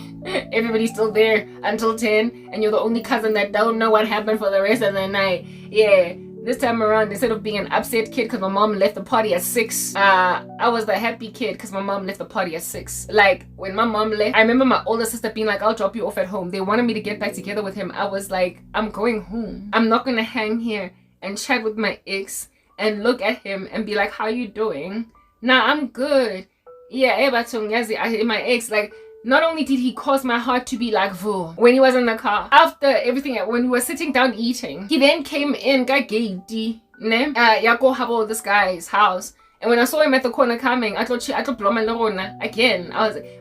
Everybody's still there until 10, and you're the only cousin that don't know what happened for the rest of the night. Yeah, this time around, instead of being an upset kid because my mom left the party at 6, I was the happy kid because my mom left the party at 6. Like, when my mom left, I remember my older sister being like, I'll drop you off at home. They wanted me to get back together with him. I was like, I'm going home. I'm not gonna hang here and chat with my ex and look at him and be like, how you doing? Nah, I'm good. Yeah, my ex, like, not only did he cause my heart to be like Vo when he was in the car, after everything, when we were sitting down eating, he then came in, Yako this guy's house. And when I saw him at the corner coming, I thought again.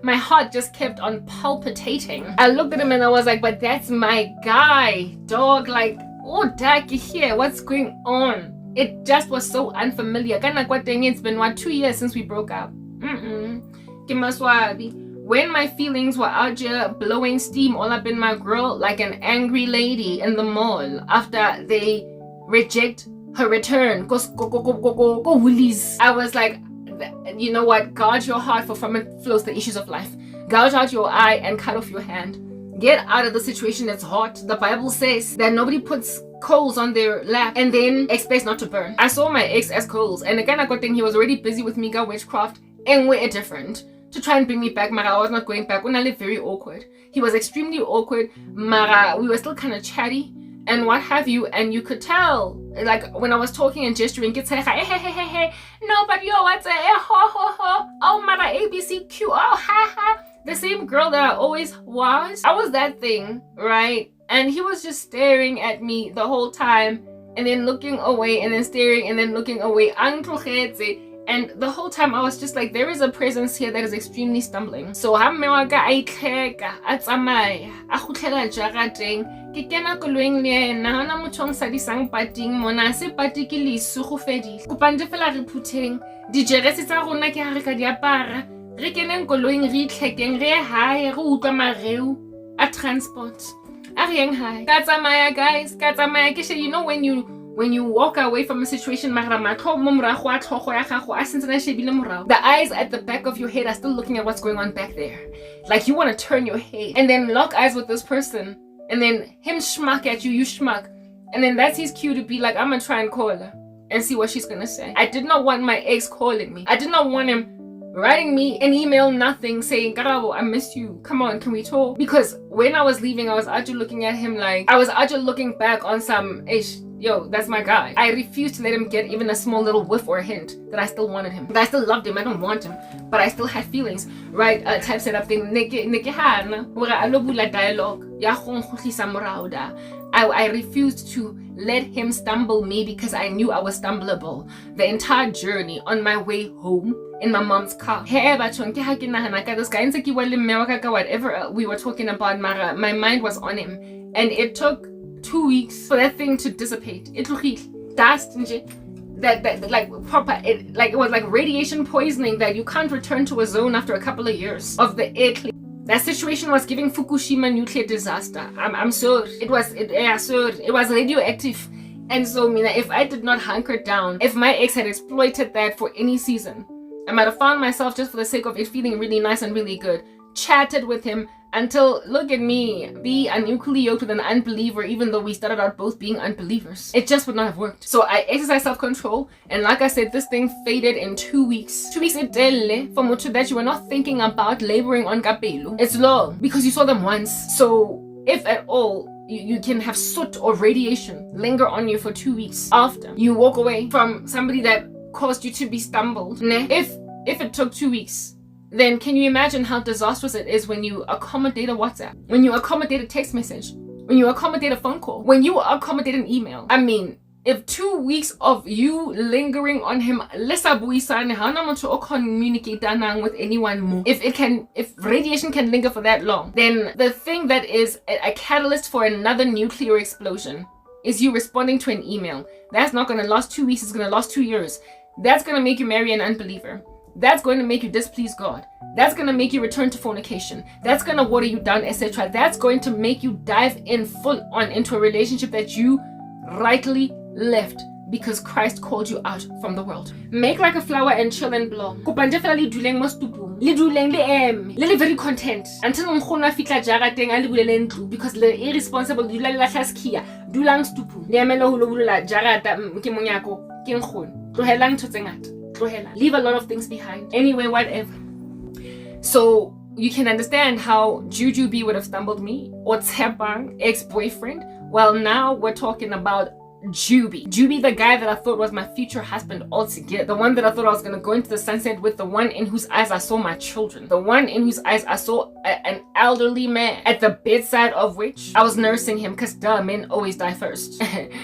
My heart just kept on palpitating. I looked at him and I was like, but that's my guy, dog. Like, oh, Daki here, what's going on? It just was so unfamiliar. It's been 2 years since we broke up. when my feelings were out here blowing steam all up in my grill like an angry lady in the mall after they reject her return, I was like, you know what, gouge your heart, for from it flows the issues of life. Gouge out your eye and cut off your hand. Get out of the situation that's hot. The Bible says that nobody puts coals on their lap and then expects not to burn. I saw my ex as coals, and again I got thinking he was already busy with Mega witchcraft and we're different to try and bring me back. Mara, I was not going back. When I lived very awkward. He was extremely awkward. Mara, we were still kind of chatty and what have you, and you could tell, like when I was talking and gesturing, get say hey, no, but yo, what's a ho ho ho, oh Mara, ABCQ, oh ha ha, the same girl that I always was. I was that thing, right? And he was just staring at me the whole time and then looking away and then staring and then looking away. And the whole time I was just like, there is a presence here that is extremely stumbling. So ha mme wa ka a itlheka a tsamaya a khutlela jarateng ke kena koloing le ena hona motho ng sadisang pating mona se pati ke lesu go fedile kopante fela re phutheng dijeresi tsa rona ke ha re ka diapara re keneng koloing re itlhekeng re hae re utlwa mareu a transport a re yeng hae ka tsamaya guys ka tsamaya ke you know when you walk away from a situation, the eyes at the back of your head are still looking at what's going on back there. Like you want to turn your head and then lock eyes with this person and then him schmuck at you, you schmuck. And then that's his cue to be like, I'm going to try and call her and see what she's going to say. I did not want my ex calling me. I did not want him writing me an email, nothing, saying, Karabo, I miss you. Come on, can we talk? Because when I was leaving, I was actually looking at him like, I was actually looking back on some ish. Yo, that's my guy. I refused to let him get even a small little whiff or a hint that I still wanted him. That I still loved him. I don't want him, but I still had feelings, right? Type setup thing. I refused to let him stumble me because I knew I was stumbleable. The entire journey on my way home in my mom's car. Whatever we were talking about, my mind was on him. And it took 2 weeks for that thing to dissipate. It took dust and shit. That like proper, it was like radiation poisoning that you can't return to a zone after a couple of years of the air clean. That situation was giving Fukushima nuclear disaster. I'm sure it was radioactive. And so if I did not hunker down, if my ex had exploited that for any season, I might have found myself, just for the sake of it feeling really nice and really good, chatted with him until, look at me, be unequally yoked with an unbeliever, even though we started out both being unbelievers. It just would not have worked. So I exercised self-control, and like I said, this thing faded in 2 weeks. 2 weeks for much that you were not thinking about laboring on kapelo. It's long because you saw them once. So if at all, you can have soot or radiation linger on you for 2 weeks after you walk away from somebody that caused you to be stumbled. If it took 2 weeks, then can you imagine how disastrous it is when you accommodate a WhatsApp, when you accommodate a text message, when you accommodate a phone call, when you accommodate an email? I mean, if 2 weeks of you lingering on him, communicate with anyone more. If radiation can linger for that long, then the thing that is a catalyst for another nuclear explosion is you responding to an email. That's not going to last 2 weeks, it's going to last 2 years. That's going to make you marry an unbeliever. That's going to make you displease God. That's going to make you return to fornication. That's going to water you down, etc. That's going to make you dive in full on into a relationship that you rightly left because Christ called you out from the world. Make like a flower and chill and bloom. Because very content until because the irresponsible dulang stupu. Leave a lot of things behind. Anyway, whatever. So you can understand how Juju B would have stumbled me, or Tsebang, ex-boyfriend. Well, now we're talking about Juby. Juby, the guy that I thought was my future husband altogether. The one that I thought I was going to go into the sunset with. The one in whose eyes I saw my children. The one in whose eyes I saw an elderly man, at the bedside of which I was nursing him, because duh, men always die first.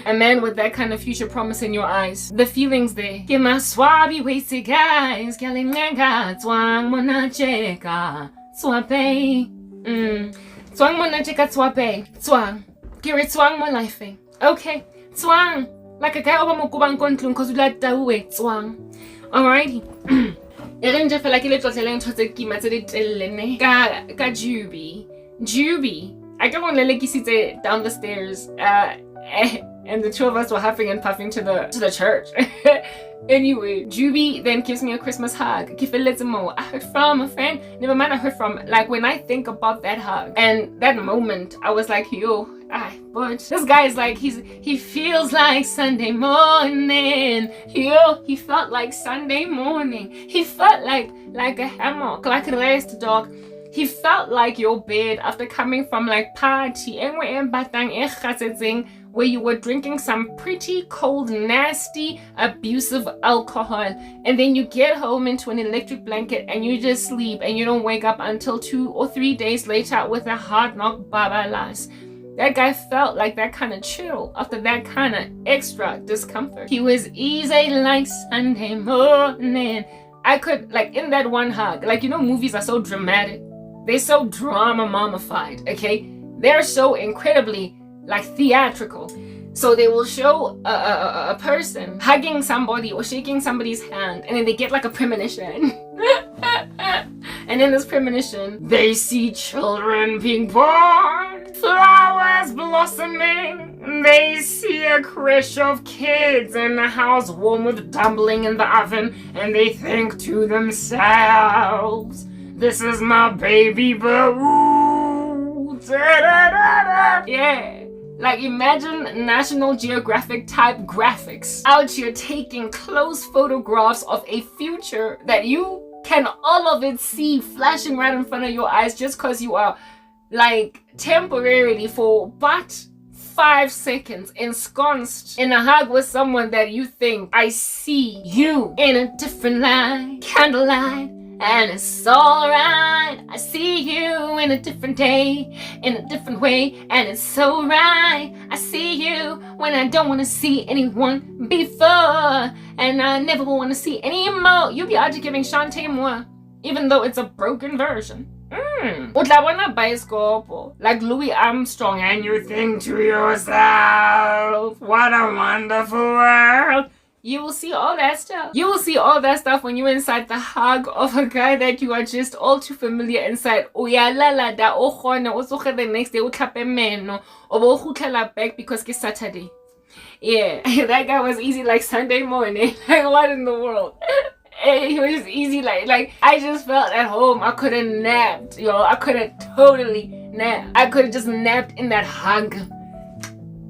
A man with that kind of future promise in your eyes. The feelings there. Get my swabby wasted guys. Twang monacheka. Swape. Twang monacheka swape. Twang. Give it twang my life. Okay. Twang. Like a guy over mo kubang kontlung cause you like the way. Twang. Alrighty. e re nje fela ke le tlotlele ntho tse kima tse di telele ka Juby I ke go nlelekisitse down the stairs and the two of us were huffing and puffing to the church. Anyway, Juby then gives me a Christmas hug. I heard from a friend. Never mind, I heard from. Like, when I think about that hug and that moment, I was like, yo, but this guy is like, he feels like Sunday morning. Yo, he felt like Sunday morning. He felt like a hammock, like a rest dog. He felt like your bed after coming from like party where you were drinking some pretty cold, nasty, abusive alcohol, and then you get home into an electric blanket and you just sleep and you don't wake up until 2 or 3 days later with a hard knock babalas. That guy felt like that kind of chill after that kind of extra discomfort. He was easy like Sunday morning. I could, like, in that one hug, like, you know, movies are so dramatic. They're so drama-mamified, okay? They're so incredibly, like, theatrical. So they will show a person hugging somebody or shaking somebody's hand, and then they get like a premonition. And in this premonition, they see children being born, flowers blossoming. They see a crush of kids in a house warm with dumpling in the oven, and they think to themselves, this is my baby boo. Yeah. Like, imagine National Geographic type graphics out here taking close photographs of a future that you can all of it see flashing right in front of your eyes just because you are, like, temporarily for but 5 seconds ensconced in a hug with someone that you think, I see you in a different light, candlelight. And it's alright, I see you in a different day, in a different way, and it's so right. I see you when I don't want to see anyone before, and I never want to see any more. You be out giving Shantae more, even though it's a broken version. Like Louis Armstrong, and you think to yourself, what a wonderful world. You will see all that stuff. You will see all that stuff when you're inside the hug of a guy that you are just all too familiar inside. The next day, back because it's Saturday. Yeah, that guy was easy like Sunday morning. Like, what in the world? He was easy like I just felt at home. I could have napped, yo. I could have totally napped. I could have just napped in that hug.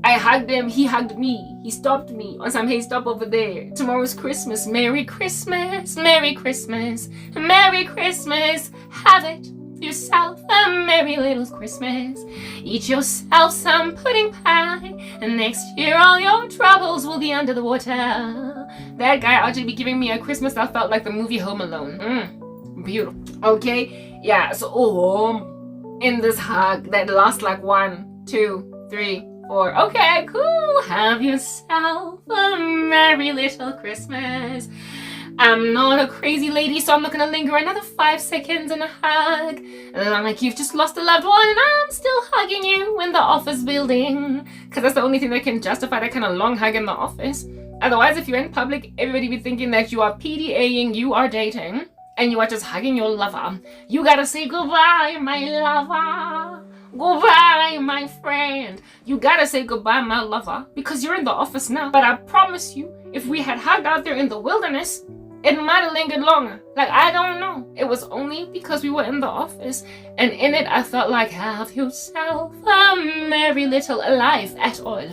I hugged him, he hugged me, he stopped me on some hey stop over there. Tomorrow's Christmas. Merry Christmas, Merry Christmas, Merry Christmas. Have it yourself a merry little Christmas. Eat yourself some pudding pie, and next year all your troubles will be under the water. That guy actually be giving me a Christmas that felt like the movie Home Alone. Beautiful. Okay, yeah, so in this hug that lasts like 1, 2, 3, 4. Okay, cool. Have yourself a merry little Christmas. I'm not a crazy lady, so I'm not gonna linger another 5 seconds in a hug. Like you've just lost a loved one and I'm still hugging you in the office building. Because that's the only thing that can justify that kind of long hug in the office. Otherwise, if you're in public, everybody be thinking that you are PDAing, you are dating, and you are just hugging your lover. You gotta say goodbye, my lover. Goodbye, my friend. You gotta say goodbye, my lover, because you're in the office now. But I promise you, if we had hugged out there in the wilderness, it might have lingered longer. Like, I don't know. It was only because we were in the office. And in it, I felt like, have yourself a merry little life at all.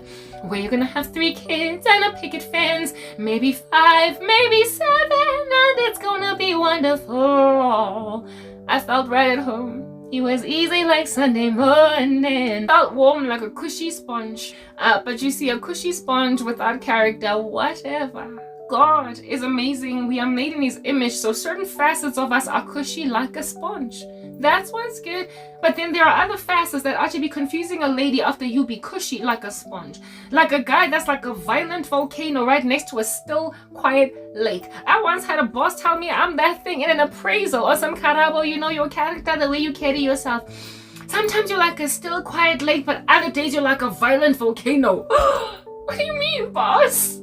Where you're gonna have 3 kids and a picket fence. Maybe 5, maybe 7. And it's gonna be wonderful. I felt right at home. He was easy like Sunday morning. Felt warm like a cushy sponge. But you see, a cushy sponge without character, whatever. God is amazing. We are made in his image, so certain facets of us are cushy like a sponge. That's what's good. But then there are other facets that actually be confusing a lady after you be cushy like a sponge. Like a guy that's like a violent volcano right next to a still, quiet lake. I once had a boss tell me I'm that thing in an appraisal or some Karabo, you know your character, the way you carry yourself. Sometimes you're like a still, quiet lake, but other days you're like a violent volcano. What do you mean, boss?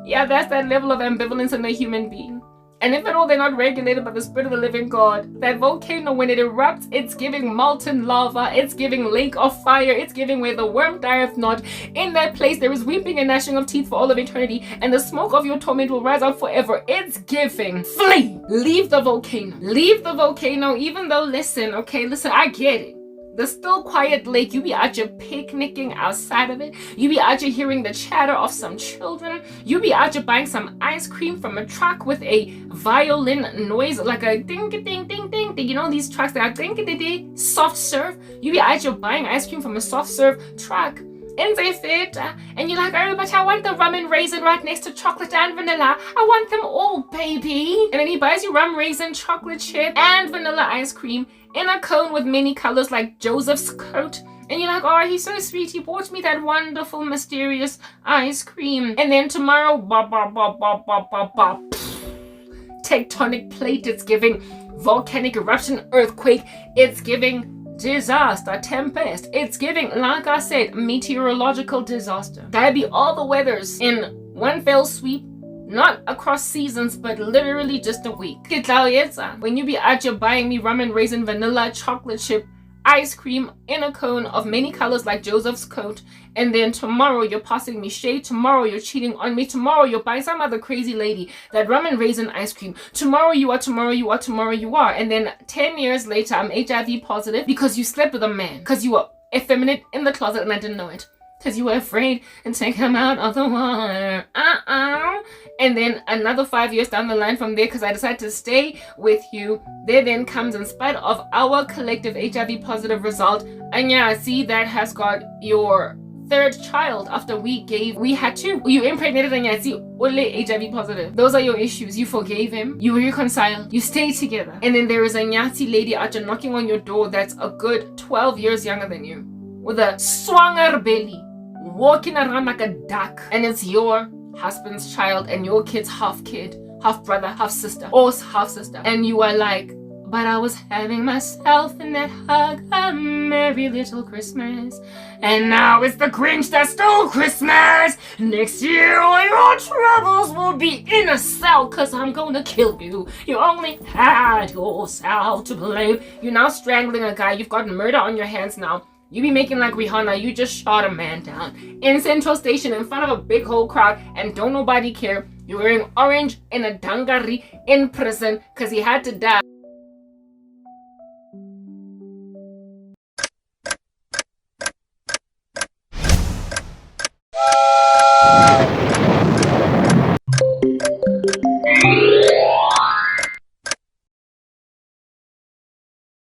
Yeah, that's that level of ambivalence in a human being. And if at all they're not regulated by the Spirit of the living God, that volcano, when it erupts, it's giving molten lava, it's giving lake of fire, it's giving where the worm dieth not. In that place there is weeping and gnashing of teeth for all of eternity, and the smoke of your torment will rise up forever. It's giving. Flee! Leave the volcano. Leave the volcano, even though, listen, I get it. The still quiet lake, you be out here picnicking outside of it. You be out here hearing the chatter of some children. You be out here buying some ice cream from a truck with a violin noise, like a ding ding ding ding ding. You know these trucks that are ding ding ding, soft serve. You be out here buying ice cream from a soft serve truck. And they fit, and you're like, oh, but I want the rum and raisin right next to chocolate and vanilla. I want them all, baby. And then he buys you rum, raisin, chocolate chip, and vanilla ice cream in a cone with many colors like Joseph's coat. And you're like, oh, he's so sweet. He bought me that wonderful, mysterious ice cream. And then tomorrow, tectonic plate, it's giving volcanic eruption, earthquake, it's giving disaster, tempest, it's giving, like I said, meteorological disaster. That'd be all the weathers in one fell sweep, not across seasons, but literally just a week. When you be out here buying me rum and raisin, vanilla, chocolate chip, ice cream in a cone of many colors like Joseph's coat, and then tomorrow you're passing me shade, tomorrow you're cheating on me, tomorrow you're buying some other crazy lady that rum and raisin ice cream, tomorrow you are, and then 10 years later I'm HIV positive because you slept with a man, because you were effeminate in the closet and I didn't know it, because you were afraid and take him out of the water. And then another 5 years down the line from there, because I decided to stay with you, there then comes, in spite of our collective HIV positive result, and yeah, see, that has got your third child after we had two. You impregnated and yeah, see, only HIV positive. Those are your issues. You forgave him, you reconciled, you stayed together. And then there is a Nyati lady out there knocking on your door that's a good 12 years younger than you, with a swanger belly, walking around like a duck, and it's your husband's child, and your kid's half kid, half brother, half sister, or half sister, and you are like, but I was having myself in that hug, a merry little Christmas, and now it's the Grinch that stole Christmas. Next year all your troubles will be in a cell, cause I'm gonna kill you. You only had yourself to blame. You're now strangling a guy. You've got murder on your hands now. You be making like Rihanna, you just shot a man down in Central Station in front of a big whole crowd, and don't nobody care. You're wearing orange in a dangari in prison because he had to die.